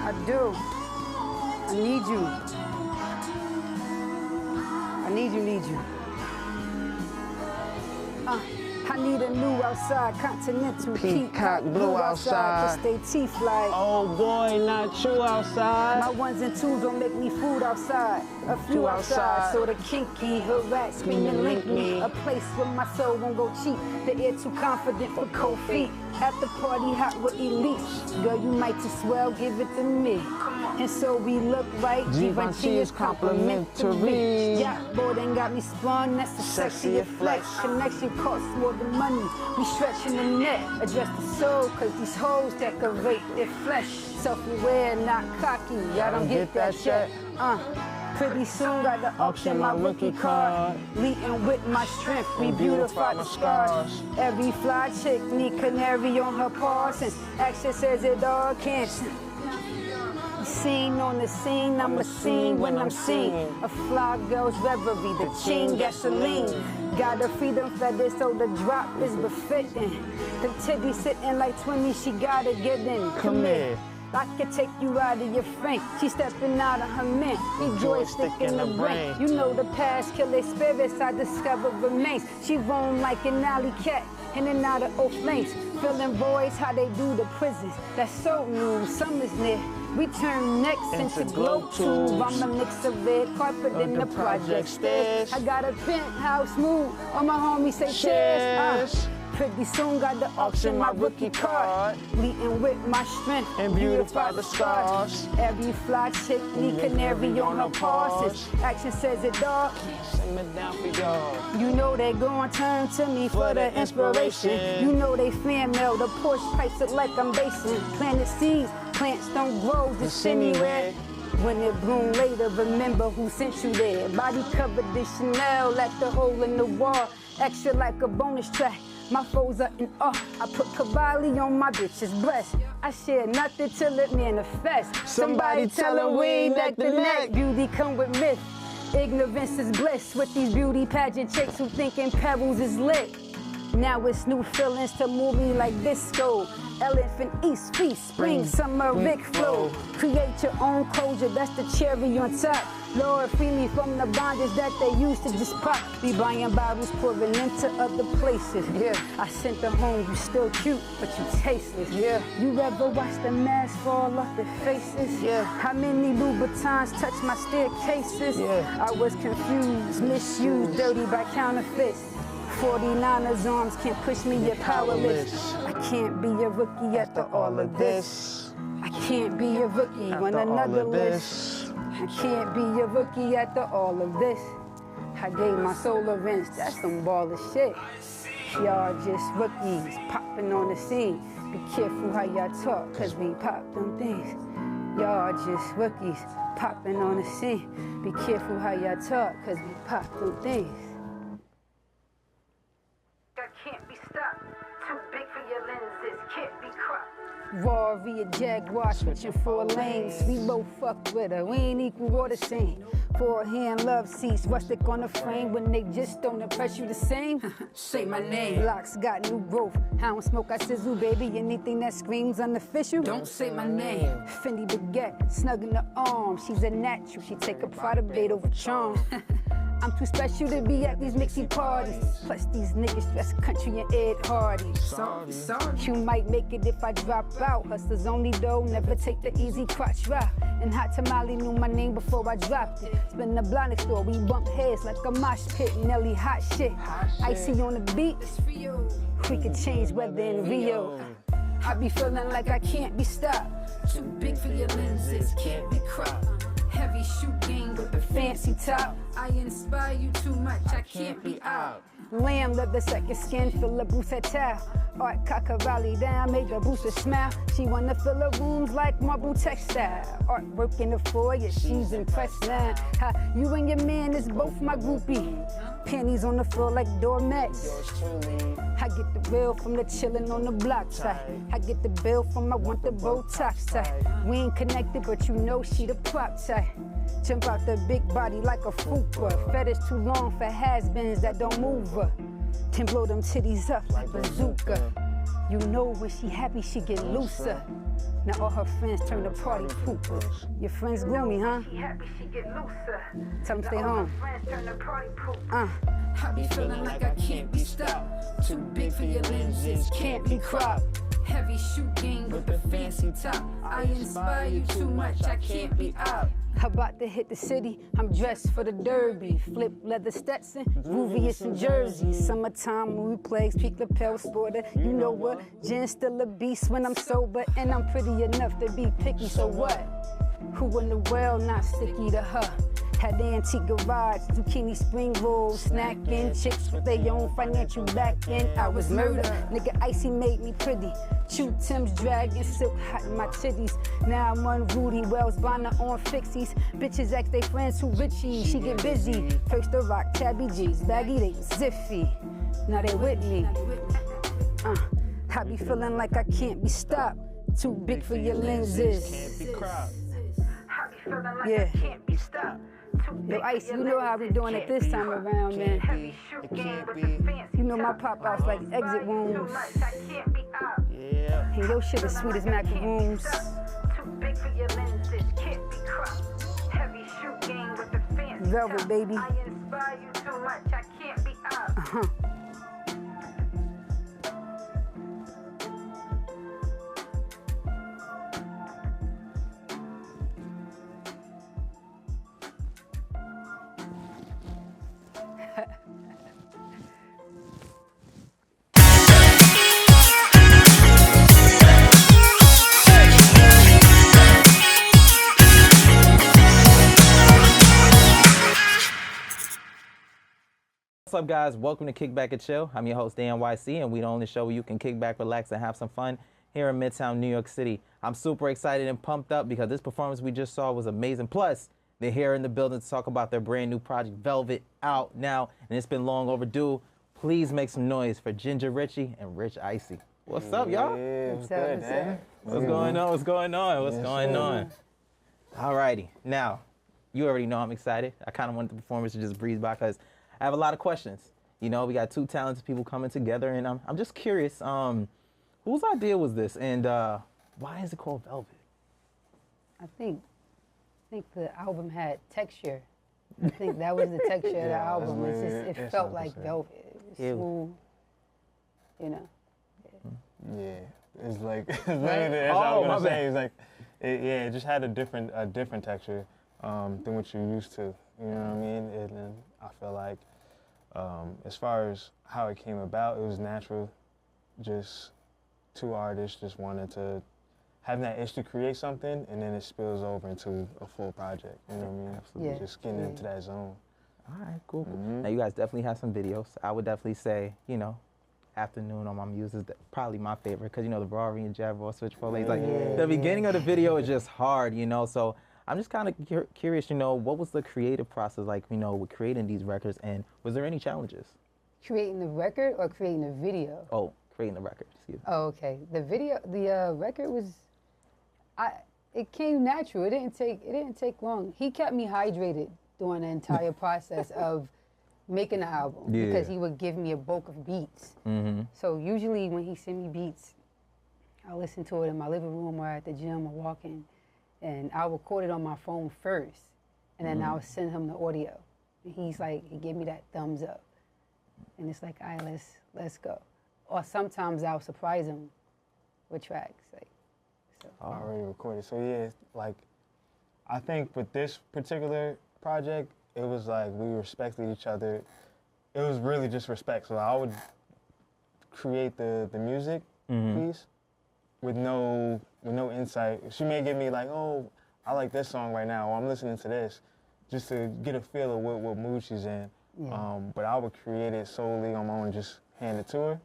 I do. I need you. I need you. I need a new outside, continental peacock blue outside. To stay teeth like. Oh boy, not you outside. My ones and twos don't make me food outside. A few outside, so the kinky, her rat screaming link me. A place where my soul won't go cheap. The air too confident for cold feet. At the party hot with elite. Girl, you might as well give it to me. And so we look right, Givenchy is complimentary. Yeah, boy, then got me spun, that's the sexiest flex. Connection costs more than money, we stretching the net. Address the soul, cause these hoes decorate their flesh. Self-aware, not cocky, y'all don't get that shit. Pretty soon got the auction my rookie card. Leading with my strength, we beautify the scars. Every fly chick need canary on her paw. Since action says it all can't. Seen on the scene, I'm a scene when I'm seen. A fly girl's reverie, the chain gasoline. Got a freedom feather, so the drop is befitting. The titty sitting like 20, she gotta get in. Come here. I can take you out of your frame. She stepping out of her mint. The joystick in the brain. You know the past kill their spirits, I discover remains. She roam like an alley cat, in and out of old flames. Filling voids, how they do the prisons. That's so new, summer's near. We turn necks into glow tubes. I'm a mix of red carpet in the project stairs. I got a penthouse move, all my homies say cheers. Pretty soon got the auction my rookie card. Leading with my strength and beautify the scars. Every fly chick need canary on her paws. Action says it all. Sing it down for y'all. You know they gon' turn to me for the inspiration. You know they fan mail, the Porsche pipes look like I'm basing. Planted seeds, plants don't grow just anywhere. When it bloom later, remember who sent you there. Body covered in Chanel, like the hole in the wall. Extra like a bonus track. My foes are in awe. I put Cavalli on my bitch's breast. I share nothing till it manifests. Somebody tell them we ain't at the neck. Beauty come with myth. Ignorance is bliss with these beauty pageant chicks who thinking pebbles is lit. Now it's new feelings to move me like disco. Elephant East Feast, spring, summer, Rick flow. Create your own closure, that's the cherry on top. Lord, free me from the bondage that they used to just pop. Be buying bottles, pouring into other places. Yeah, I sent her home, you still cute, but you tasteless. Yeah, you ever watch the masks fall off their faces? Yeah, how many Louboutins touch my staircases? Yeah, I was confused, misused, dirty by counterfeits. 49ers arms can't push me, you're powerless. I can't be a rookie after all of this. I can't be a rookie when another list. I can't be a rookie after all of this. I gave my soul a rinse, that's some baller shit. Y'all just rookies popping on the scene. Be careful how y'all talk, cause we pop them things. Y'all just rookies popping on the scene. Be careful how y'all talk, cause we pop them things. Can't be stopped, too big for your lenses, can't be cropped. Raw via Jaguar, switching 4 lanes. We both fuck with her, we ain't equal or the same. 4-hand love seats, rustic on the frame. When they just don't impress you the same, say my name. Locks got new growth, I don't smoke, I sizzle, baby. Anything that screams unofficial, don't say my name. Fendi baguette, snug in the arm. She's a natural, she take a Prada bait over charm. I'm too special to be at these mixy parties. Plus these niggas dress country and Ed Hardy. Sorry. You might make it if I drop out. Hustlers only though, never take the easy crotch route. And Hot Tamale knew my name before I dropped it. Spin the blind next door, we bump heads like a mosh pit. Nelly hot shit. Icy on the beat. We could change weather in Rio. I be feeling like I can't be stopped. Too big for your lenses, can't be cropped. Heavy shoe game with the fancy top. I inspire you too much, I can't be out. Lamb leather second skin, fill a boost her towel. Art Cacavalli down, made the booster smile. She wanna fill her rooms like marble textile. Artwork in the foyer, she's impressed now. How you and your man is both my groupie. Panties on the floor like doormats. I get the bill from the chillin' on the block side. I get the bill from I want the Botox side. We ain't connected, but you know she the prop type. Jump out the big body like a fupa. Fetish too long for has-beens that don't move her. Then blow them titties up like bazooka. You know when she happy, she get looser. Now all her friends turn to party poopers. Your friends gloomy, huh? She happy, she get looser. Tell them stay home. I be feeling like I can't be stopped. Too big for your lenses, can't be cropped. Heavy shoe game with the fancy top. I inspire you too much, I can't be out. About to hit the city, I'm dressed for the derby. Flip leather Stetson, Ruvius in Jersey. Summertime when we play, peak lapel sporter. You know what? Jen's still a beast when I'm sober, and I'm pretty enough to be picky. So what? Who in the world not sticky to her? Had the antique garage, zucchini spring rolls, snacking, chicks with their own financial backing. I was murder, nigga Icy made me pretty. Chew Tim's dragging, silk hot in my titties. Now I'm on Rudy Wells, Bonner on fixies. Bitches ask they friends who Richie, she get busy. First the rock, tabby G's, baggy they ziffy. Now they with me. I be feeling like I can't be stopped. Too big for your lenses. Can't be cropped. I be feeling like Yeah. I can't be stopped. Yo, Ice, you know how we doing it this time around, man. You know my pop-outs like exit wounds. Yeah. And your shit is sweet as macaroons. Velvet, baby. Uh-huh. What's up, guys? Welcome to Kick Back and Chill. I'm your host, NYC, and we the only show where you can kick back, relax, and have some fun here in Midtown, New York City. I'm super excited and pumped up because this performance we just saw was amazing. Plus, they're here in the building to talk about their brand new project, Velvet, out now, and it's been long overdue. Please make some noise for Jenjer Ricci and Rich Icy. What's up, y'all? Yeah, What's up, what's up? What's going on? What's going on? What's Yes, going sir. on? Alrighty, now, you already know I'm excited. I kind of want the performance to just breeze by because I have a lot of questions. You know, we got two talented people coming together, and I'm just curious, whose idea was this, and why is it called Velvet? I think the album had texture. I think that was the texture of the Yeah, album. that's It what it felt is, like 100%. velvet. It was Yeah. smooth. You know. Yeah, it's like it's literally Right? that's what I Oh, was my gonna bad. say. It's like it just had a different texture than what you're used to. You know what I mean? And I feel like as far as how it came about, it was natural. Just two artists just wanted to have that itch to create something, and then it spills over into a full project. You know what I mean? Absolutely. Yeah. Just getting into that zone. All right, cool. Mhm. Now, you guys definitely have some videos. I would definitely say, you know, Afternoon on my Muse is probably my favorite because, you know, the Ferrari and Jaguar switch four lanes. Like, Yeah. the beginning of the video is just hard, you know, so I'm just kind of curious, you know, what was the creative process like, you know, with creating these records, and was there any challenges? Creating the record or creating the video? Oh, creating the record, excuse me. Oh, okay. The record was, it came natural. It didn't take long. He kept me hydrated during the entire process of making the album because Yeah. he would give me a bulk of beats. Mm-hmm. So usually when he send me beats, I listen to it in my living room or at the gym or walking, and I'll record it on my phone first, and then I'll send him the audio. And he's like, he gave me that thumbs up, and it's like, all right, let's go. Or sometimes I'll surprise him with tracks, like. So. Already recorded. So yeah, like I think with this particular project, it was like we respected each other. It was really just respect. So I would create the music piece with no insight. She may give me like, oh, I like this song right now, or I'm listening to this, just to get a feel of what mood she's in. Yeah. But I would create it solely on my own, just hand it to her,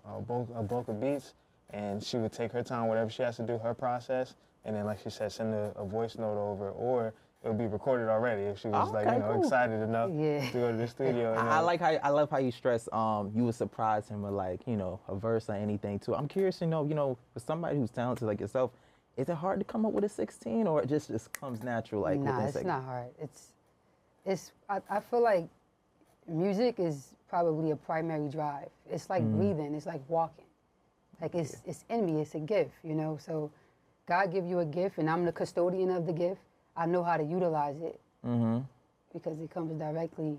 a bulk of beats, and she would take her time, whatever she has to do, her process, and then, like she said, send a voice note over, or it would be recorded already if she was like, Okay, you know, cool. excited enough Yeah. to go to the studio. And I love how you stress you would surprise him with, like, you know, a verse or anything too. I'm curious to know, for somebody who's talented like yourself, is it hard to come up with a 16, or it just comes natural, like Nah, within it's seconds? not hard. I feel like music is probably a primary drive. It's like breathing. It's like walking. Like it's in me, it's a gift, you know. So God give you a gift and I'm the custodian of the gift. I know how to utilize it because it comes directly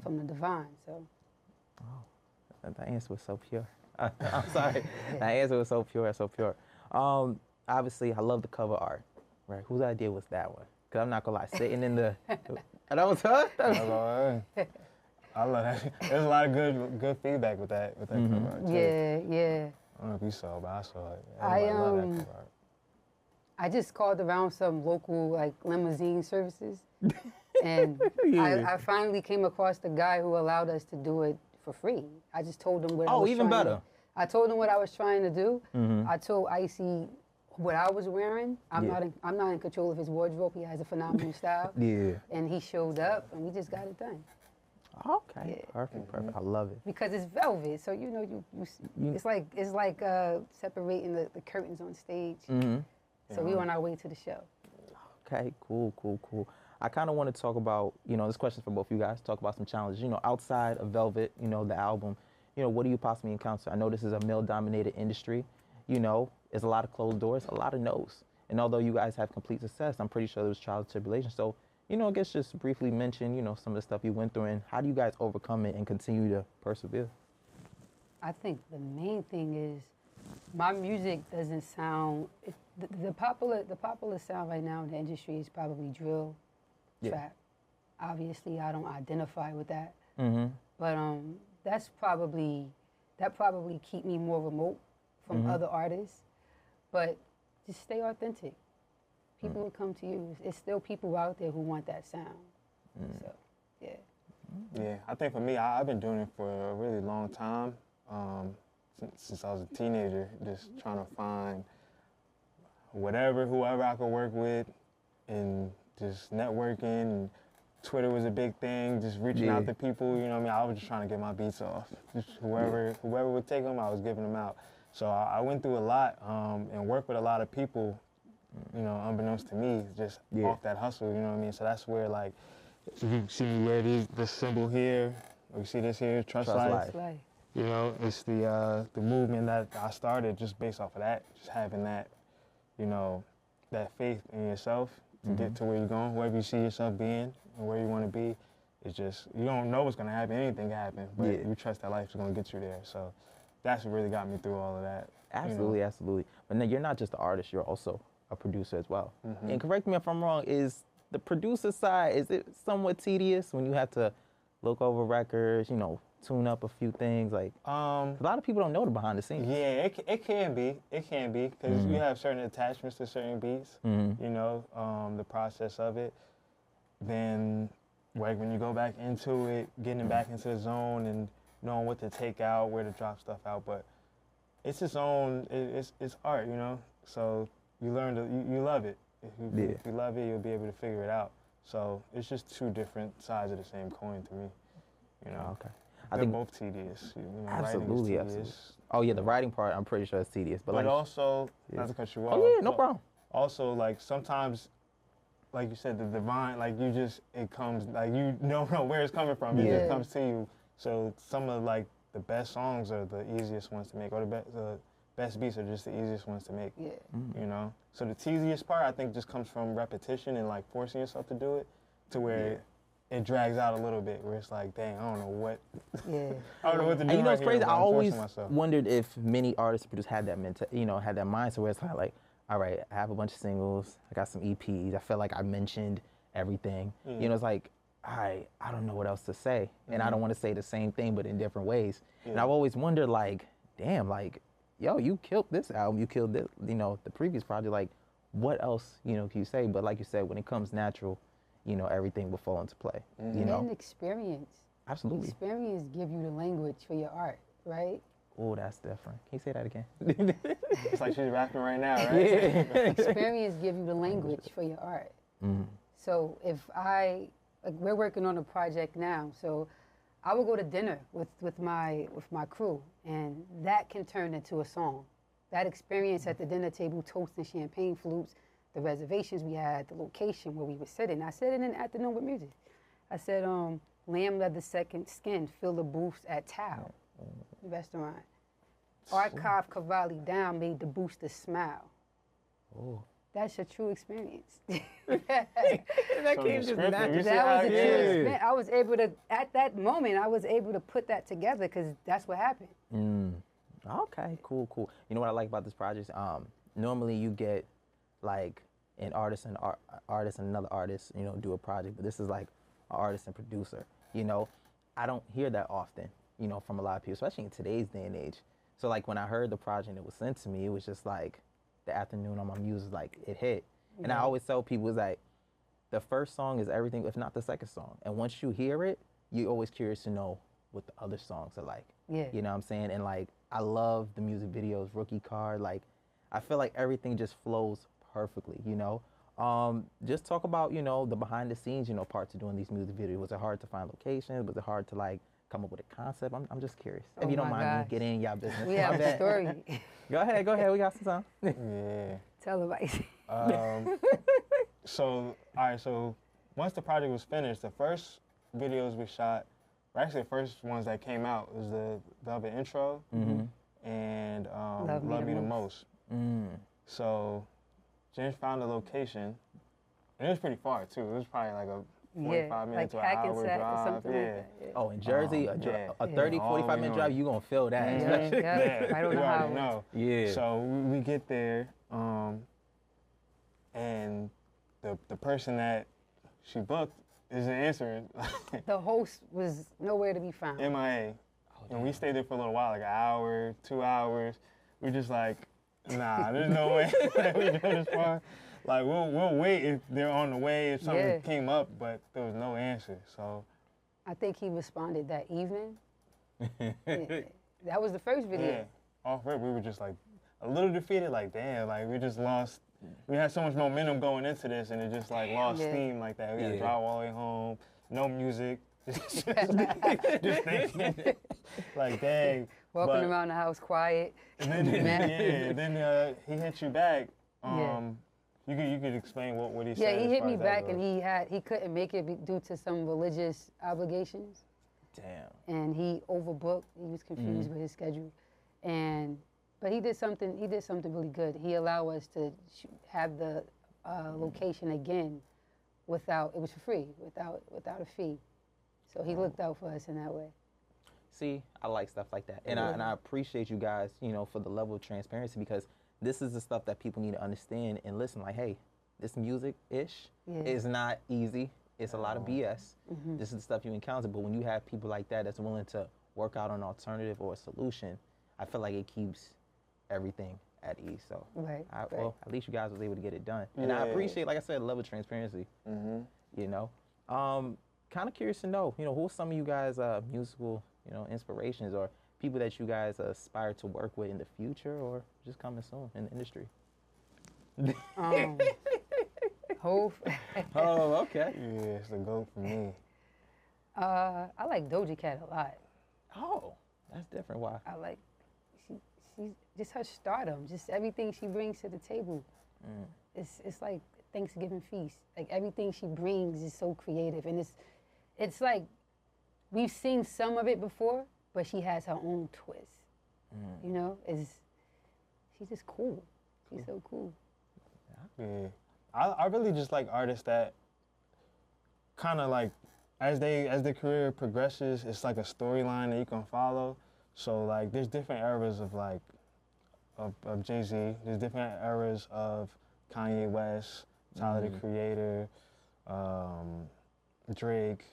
from the divine, so. That answer was so pure. I'm sorry. That answer was so pure, so pure. Obviously, I love the cover art, right? Whose idea was that one? Because I'm not going to lie, sitting in the... That was her? I love that. There's a lot of good feedback with that cover art, too. Yeah. I don't know if you saw, but I saw it. I love that cover art. I just called around some local like limousine services, and I finally came across the guy who allowed us to do it for free. I just told him what I was even trying better. I told him what I was trying to do. I told Icy what I was wearing. I'm not in control of his wardrobe. He has a phenomenal style. Yeah. And he showed up, and we just got it done. Okay. Yeah. Perfect. I love it. Because it's velvet, so you know it's like separating the curtains on stage. So we on our way to the show. Okay, cool. I kind of want to talk about, this question's for both you guys, talk about some challenges, outside of Velvet, the album, what do you possibly encounter? I know this is a male-dominated industry, there's a lot of closed doors, a lot of no's. And although you guys have complete success, I'm pretty sure there was trials and tribulations. So, I guess just briefly mention, some of the stuff you went through and how do you guys overcome it and continue to persevere? I think the main thing is my music doesn't sound, the popular sound right now in the industry is probably drill, trap. Obviously, I don't identify with that. But that probably keep me more remote from other artists. But just stay authentic. People will come to you. It's still people out there who want that sound. So, yeah. Yeah, I think for me, I've been doing it for a really long time. Since I was a teenager, just trying to find whoever I could work with, and just networking. And Twitter was a big thing, just reaching out to people. You know what I mean? I was just trying to get my beats off. Just whoever would take them, I was giving them out. So I went through a lot and worked with a lot of people. Unbeknownst to me, just off that hustle. You know what I mean? So that's where you see me wear this symbol here. Or you see this here, Trust Life. It's the movement that I started just based off of that, just having that, that faith in yourself to get to where you're going, wherever you see yourself being and where you want to be. It's just, you don't know what's going to happen, anything can happen, but you trust that life is going to get you there. So that's what really got me through all of that. Absolutely. But then you're not just an artist, you're also a producer as well. And correct me if I'm wrong, is the producer side, is it somewhat tedious when you have to look over records, tune up a few things? A lot of people don't know the behind the scenes. Yeah, it can be. It can be, because you have certain attachments to certain beats, the process of it. Then when you go back into it, getting back into the zone and knowing what to take out, where to drop stuff out. But it's its own, it's art, So you learn you love it. If you love it, you'll be able to figure it out. So it's just two different sides of the same coin to me, Okay. I think both tedious. Absolutely. Oh yeah, the writing part, I'm pretty sure it's tedious. But also, not to cut you off. Oh yeah, no problem. Also, sometimes, like you said, the divine, it comes, you don't know where it's coming from. It just comes to you. So some of the best songs are the easiest ones to make, or the best beats are just the easiest ones to make. Yeah. So the tedious part, I think, just comes from repetition and forcing yourself to do it, to where it drags out a little bit, where it's like, dang, I don't know what. I don't know what to do. And right it's crazy. here, I always myself. wondered if many artists and producers had that had that mindset where it's like, all right, I have a bunch of singles, I got some EPs, I feel like I mentioned everything. It's like, all right, I don't know what else to say, and I don't want to say the same thing, but in different ways. And I've always wondered, damn, yo, you killed this album, you killed this, the previous project. What else, can you say? But like you said, when it comes natural, everything will fall into play. And experience. Absolutely. Experience give you the language for your art, right? Oh, that's different. Can you say that again? It's like she's rapping right now, right? Yeah. Experience give you the language for your art. So if we're working on a project now, so I will go to dinner with my crew, and that can turn into a song. That experience at the dinner table, toasting champagne flutes, the reservations we had, the location where we were sitting. I said it in the afternoon with music. I said, lamb leather second skin, fill the booths at Tao, the restaurant. Archive Cavalli down made the booster smile. Oh. That's a true experience. That So came the just script, naturally. you see That how was a it true is? experience. I was able to, at that moment, I was able to put that together because that's what happened. Okay, cool, cool. You know what I like about this project? Normally you get like an artist and another artist, you know, do a project, but this is like an artist and producer. You know, I don't hear that often, you know, from a lot of people, especially in today's day and age. So like when I heard the project that was sent to me, it was just like the afternoon on my muse, like it hit. And I always tell people, it's like the first song is everything, if not the second song. And once you hear it, you're always curious to know what the other songs are like. Yeah. You know what I'm saying? And like, I love the music videos, Rookie Card. Like, I feel like everything just flows perfectly, you know? Just talk about, you know, the behind the scenes, you know, parts of doing these music videos. Was it hard to find locations? Was it hard to like come up with a concept? I'm just curious. If you don't my mind me gosh. getting in y'all business. We My have a bad. story. Go ahead. We got some time. Yeah. Tell everybody. So, all right, so once the project was finished, the first videos we shot, or actually the first ones that came out was the Velvet intro and Love Me the Most. So Jen found a location, and it was pretty far too. It was probably like a 45 minute like to an hour Hackensack or drive. something Yeah. like that. Yeah. Oh, in Jersey, a 30, all the 45 way minute north. drive, you gonna feel that. Mhm. Yeah. I don't you know how. already know. Yeah. So we get there, and the person that she booked isn't answering. The host was nowhere to be found. MIA. And we stayed there for a little while, like an hour, 2 hours. We're just like, nah, there's no way that we go this far. Like, we'll wait if they're on the way, if something came up, but there was no answer, so. I think he responded that evening. Yeah. That was the first video. Yeah, off rip, we were just like a little defeated, like, damn, like we just lost. We had so much momentum going into this, and it just like lost steam like that. We had to drive all the way home, no music, just thinking, like, dang. Walking around the house quiet. And then, he hit you back. You could explain what he said. Yeah, he as hit far me as that back, goes. and he couldn't make it due to some religious obligations. Damn. And he overbooked. He was confused with his schedule, but he did something really good. He allowed us to have the location again it was for free, without a fee. So he looked out for us in that way. See, I like stuff like that. And I appreciate you guys, you know, for the level of transparency, because this is the stuff that people need to understand and listen, like, hey, this music-ish is not easy. It's a lot of BS. This is the stuff you encounter. But when you have people like that that's willing to work out an alternative or a solution, I feel like it keeps everything at ease. So, well, at least you guys was able to get it done. And I appreciate, like I said, the level of transparency. You know, kind of curious to know, you know, who's some of you guys' musical, you know, inspirations or people that you guys aspire to work with in the future or just coming soon in the industry? Hove. Oh, okay. Yeah, it's the GOAT for me. I like Doja Cat a lot. Oh, that's different. Why? I like she's just her stardom, just everything she brings to the table. It's like Thanksgiving feast. Like everything she brings is so creative, and it's like we've seen some of it before, but she has her own twist. You know, she's just cool. She's so cool. Yeah, I really just like artists that kind of like as their career progresses, it's like a storyline that you can follow. So like, there's different eras of like of Jay-Z. There's different eras of Kanye West, Tyler the Creator, Drake,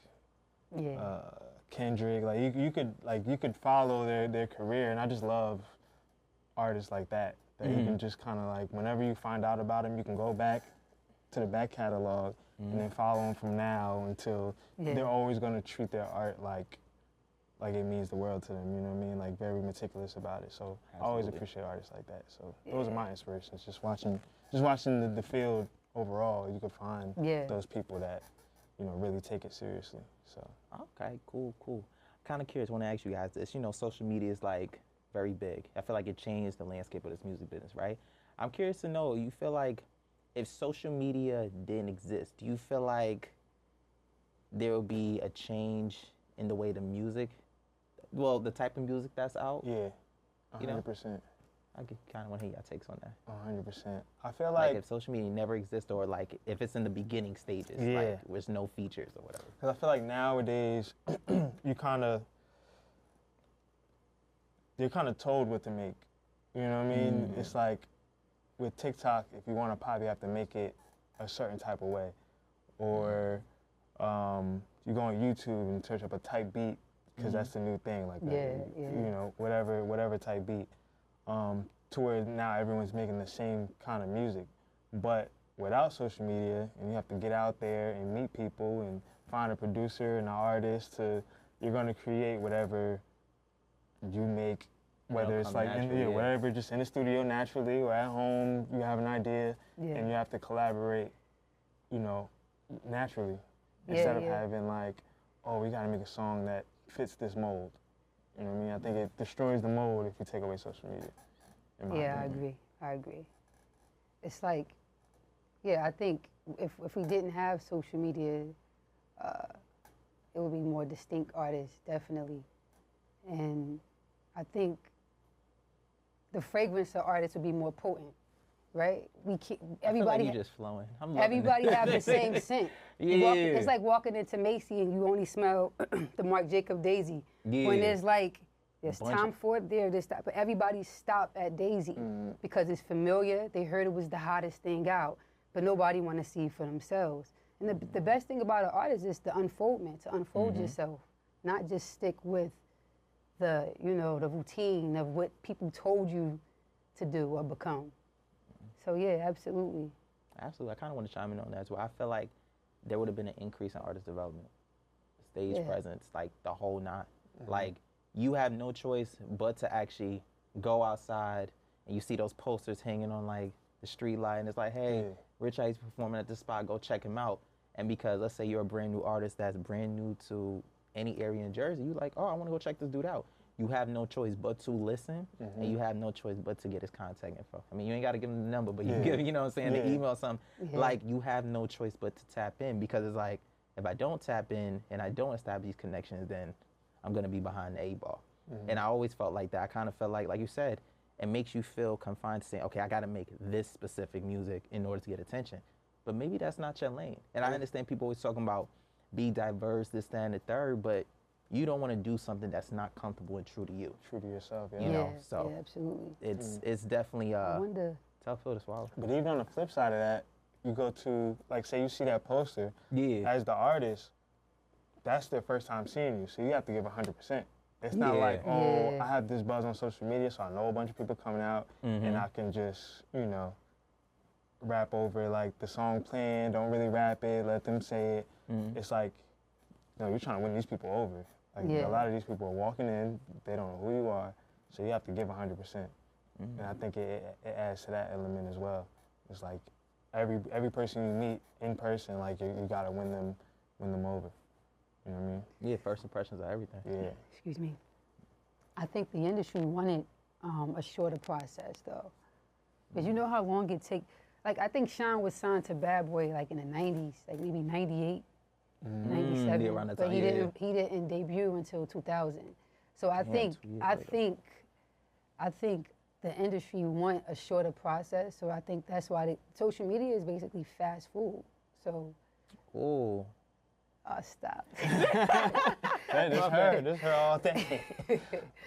Kendrick. Like you could follow their career, and I just love artists like that. That you can just kind of like, whenever you find out about them, you can go back to the back catalog and then follow them from now until they're always going to treat their art like it means the world to them. You know what I mean? Like very meticulous about it. So I always appreciate artists like that. So those are my inspirations. Just watching the field overall, you could find those people that, you know, really take it seriously. So okay, cool. Kind of curious. Want to ask you guys this. You know, social media is like very big. I feel like it changed the landscape of this music business, right? I'm curious to know, you feel like if social media didn't exist, do you feel like there would be a change in the way the type of music that's out? yeah. You know? 100%. I kind of want to hear your takes on that. 100%. I feel Like like if social media never existed, or like if it's in the beginning stages, Yeah. like there's no features or whatever. because I feel like nowadays you're kind of told what to make. You know what I mean? It's like with TikTok, if you want to pop, you have to make it a certain type of way, or you go on YouTube and search up a type beat because that's the new thing. Like you know, whatever type beat. To where now everyone's making the same kind of music, but without social media, and you have to get out there and meet people and find a producer and an artist you're gonna create whatever you make, whether it's like whatever, just in the studio naturally or at home, you have an idea and you have to collaborate, you know, naturally instead of having like, oh, we gotta make a song that fits this mold. You know what I mean? I think it destroys the mold if you take away social media. Yeah, I agree. It's like, yeah, I think if we didn't have social media, it would be more distinct artists, definitely. And I think the fragrance of artists would be more potent, right? Everybody you just flowing. Everybody have the same scent. It's like walking into Macy and you only smell the Marc Jacob Daisy. When there's Tom Ford there, but everybody stopped at Daisy because it's familiar. They heard it was the hottest thing out, but nobody want to see it for themselves. And the best thing about an artist is the unfoldment, to unfold yourself, not just stick with the routine of what people told you to do or become. So yeah, absolutely. Absolutely. I kind of want to chime in on that as well. I feel like there would have been an increase in artist development, stage presence, like the whole nine. Like, you have no choice but to actually go outside and you see those posters hanging on like the street light and it's like, hey, Rich Icy performing at this spot, go check him out. And because let's say you're a brand new artist that's brand new to any area in Jersey, you're like, oh, I want to go check this dude out. You have no choice but to listen and you have no choice but to get his contact info. I mean, you ain't got to give him the number, but you give, you know what I'm saying, the email or something. Like, you have no choice but to tap in because it's like, if I don't tap in and I don't establish these connections, then I'm going to be behind the 8-ball. And I always felt like that. I kind of felt like you said, it makes you feel confined to saying, okay, I got to make this specific music in order to get attention. But maybe that's not your lane. And I understand people always talking about be diverse, this, that, and the third, but you don't want to do something that's not comfortable and true to you. True to yourself, You know, so yeah, absolutely. It's definitely a tough pill to swallow. But even on the flip side of that, you go to, like, say you see that poster, as the artist, that's their first time seeing you, so you have to give 100%. It's not like, oh, I have this buzz on social media, so I know a bunch of people coming out, and I can just, you know, rap over, like, the song playing, don't really rap it, let them say it. It's like, you know, you're trying to win these people over. Like, a lot of these people are walking in, they don't know who you are, so you have to give 100%. And I think it adds to that element as well. It's like, every person you meet in person, like, you gotta win them over. You know what I mean? Yeah, first impressions are everything. Yeah. Excuse me. I think the industry wanted a shorter process, though. Because you know how long it takes. Like, I think Sean was signed to Bad Boy, like, in the 90s, like, maybe 98, 97. Yeah, around that but time, he didn't debut until 2000. So I think the industry want a shorter process. So I think that's why social media is basically fast food. So. Oh. Stop. This her all day.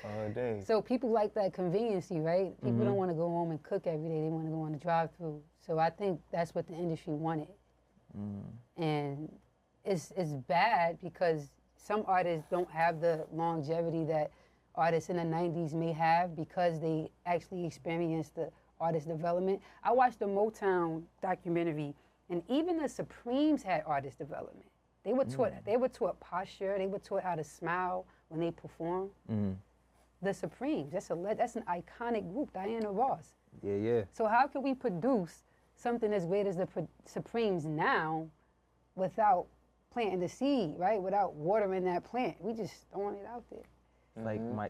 All day. So people like that conveniency, right? People don't want to go home and cook every day. They want to go on the drive-through. So I think that's what the industry wanted. And it's bad because some artists don't have the longevity that artists in the 90s may have because they actually experienced the artist development. I watched the Motown documentary, and even the Supremes had artist development. They were taught posture. They were taught how to smile when they perform. The Supremes, that's an iconic group, Diana Ross. Yeah. So how can we produce something as great as the Supremes now without planting the seed, right? Without watering that plant. We just throwing it out there.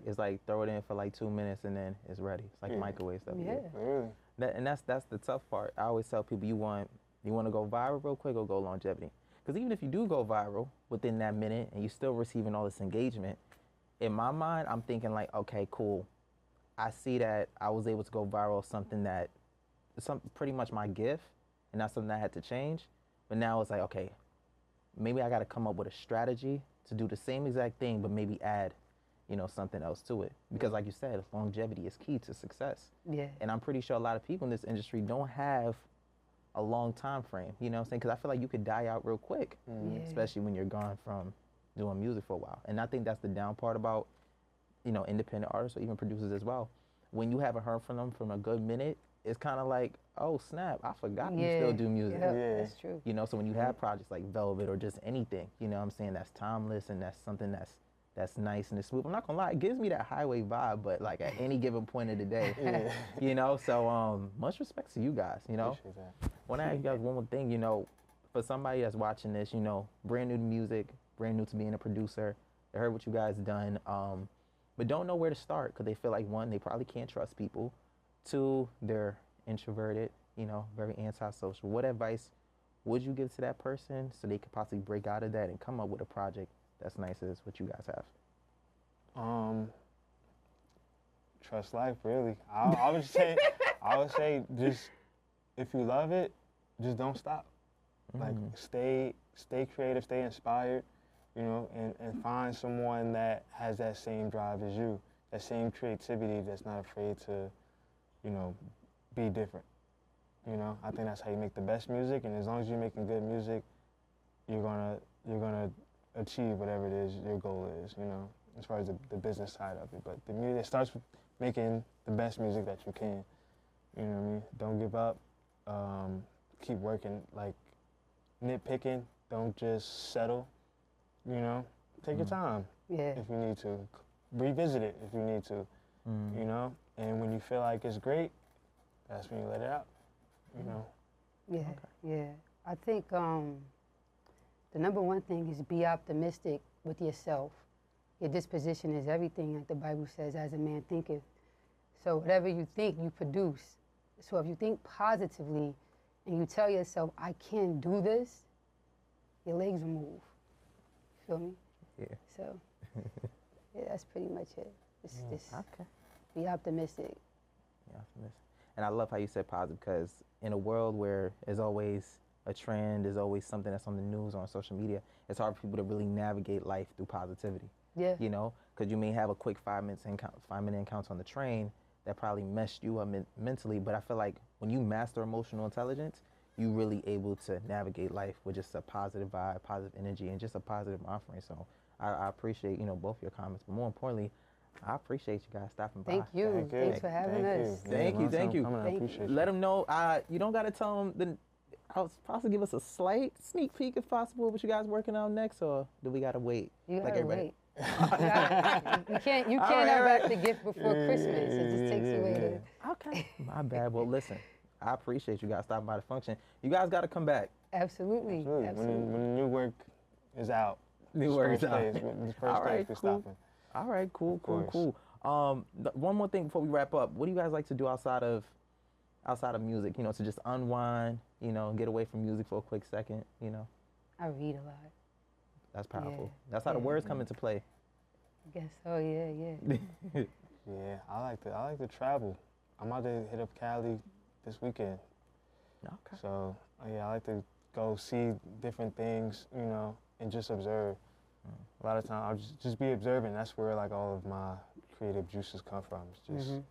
It's like throw it in for like 2 minutes and then it's ready. It's like microwave stuff. Yeah. Really? That's the tough part. I always tell people you want to go viral real quick or go longevity. Because even if you do go viral within that minute and you're still receiving all this engagement, in my mind, I'm thinking like, okay, cool. I see that I was able to go viral, something that, pretty much my gift, and that's something I had to change. But now it's like, okay, maybe I got to come up with a strategy to do the same exact thing, but maybe add, something else to it. Because like you said, longevity is key to success. Yeah. And I'm pretty sure a lot of people in this industry don't have a long time frame, you know what I'm saying? Because I feel like you could die out real quick, especially when you're gone from doing music for a while. And I think that's the down part about, independent artists or even producers as well. When you haven't heard from them from a good minute, it's kind of like, oh snap, I forgot you still do music. Yeah, that's true. So when you have projects like Velvet or just anything, what I'm saying, that's timeless and that's something that's nice and it's smooth. I'm not gonna lie, it gives me that highway vibe, but like at any given point of the day, so much respect to you guys, Appreciate that. Want to ask you guys one more thing, for somebody that's watching this, brand new to music, brand new to being a producer, they heard what you guys done, but don't know where to start because they feel like, one, they probably can't trust people, two, they're introverted, very antisocial. What advice would you give to that person so they could possibly break out of that and come up with a project that's nice as what you guys have? Trust life, really. I would say just, if you love it, just don't stop. Like stay creative, stay inspired, and find someone that has that same drive as you, that same creativity that's not afraid to, be different. I think that's how you make the best music, and as long as you're making good music, you're gonna achieve whatever it is your goal is, as far as the business side of it. But the music starts with making the best music that you can. You know what I mean? Don't give up. Keep working, like nitpicking. Don't just settle. Take your time. Yeah. If you need to, revisit it if you need to. And when you feel like it's great, that's when you let it out. Yeah. Yeah. I think the number one thing is be optimistic with yourself. Your disposition is everything, like the Bible says, as a man thinketh. So whatever you think, you produce. So if you think positively and you tell yourself, I can do this, your legs will move. You feel me? Yeah. So, yeah, that's pretty much it. Just Okay. be optimistic. Yeah, and I love how you said positive because in a world where there's always a trend, there's always something that's on the news or on social media, it's hard for people to really navigate life through positivity. Yeah. Because you may have a quick 5-minute encounter on the train that probably messed you up mentally, but I feel like when you master emotional intelligence, you're really able to navigate life with just a positive vibe, positive energy, and just a positive mind frame. So I appreciate, both your comments, but more importantly, I appreciate you guys stopping by. Thank you. Thanks for having us. Thank you. Thank you. Thank you. Appreciate Let them know. You don't got to tell them. I'll possibly give us a slight sneak peek if possible. What you guys working on next, or do we gotta wait? You like gotta everybody? wait. You can't wrap the gift before Christmas. It just takes away the. Okay. My bad. Well, listen. I appreciate you guys stopping by the function. You guys got to come back. Absolutely. When the new work is out. New work is out. The first day for stopping. All right, cool. One more thing before we wrap up. What do you guys like to do outside of music? To just unwind, get away from music for a quick second, I read a lot. That's powerful. Yeah. That's how the words come into play. I guess so, yeah. Yeah, I like to travel. I'm about to hit up Cali this weekend. Okay. So, yeah, I like to go see different things, and just observe. A lot of times, I'll just be observing. That's where, like, all of my creative juices come from. It's just,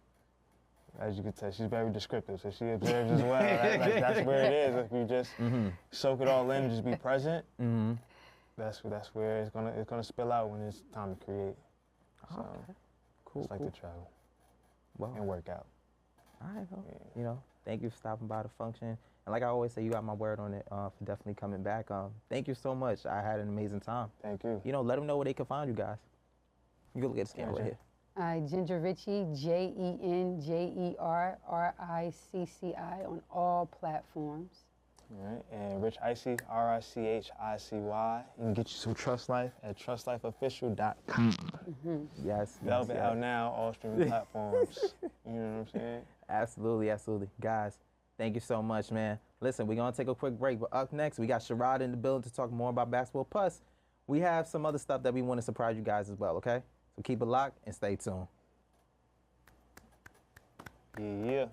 as you can tell, she's very descriptive, so she observes as well. Like, that's where it is. If you just soak it all in and just be present, that's where it's gonna spill out when it's time to create. So, okay. Cool. Just like to travel and work out. All right, well, thank you for stopping by the function. And like I always say, you got my word on it for definitely coming back. Thank you so much. I had an amazing time. Thank you. Let them know where they can find you guys. You can look at the camera right here. Jenjer Ricci, JenjerRicci on all platforms. All right, and Rich Icy, RICHICY. You can get you some Trust Life at trustlifeofficial.com. Yes. Velvet out now, all streaming platforms. You know what I'm saying? Absolutely. Guys, thank you so much, man. Listen, we're going to take a quick break, but up next, we got Sherrod in the building to talk more about basketball. Plus, we have some other stuff that we want to surprise you guys as well, okay? So keep it locked and stay tuned. Yeah.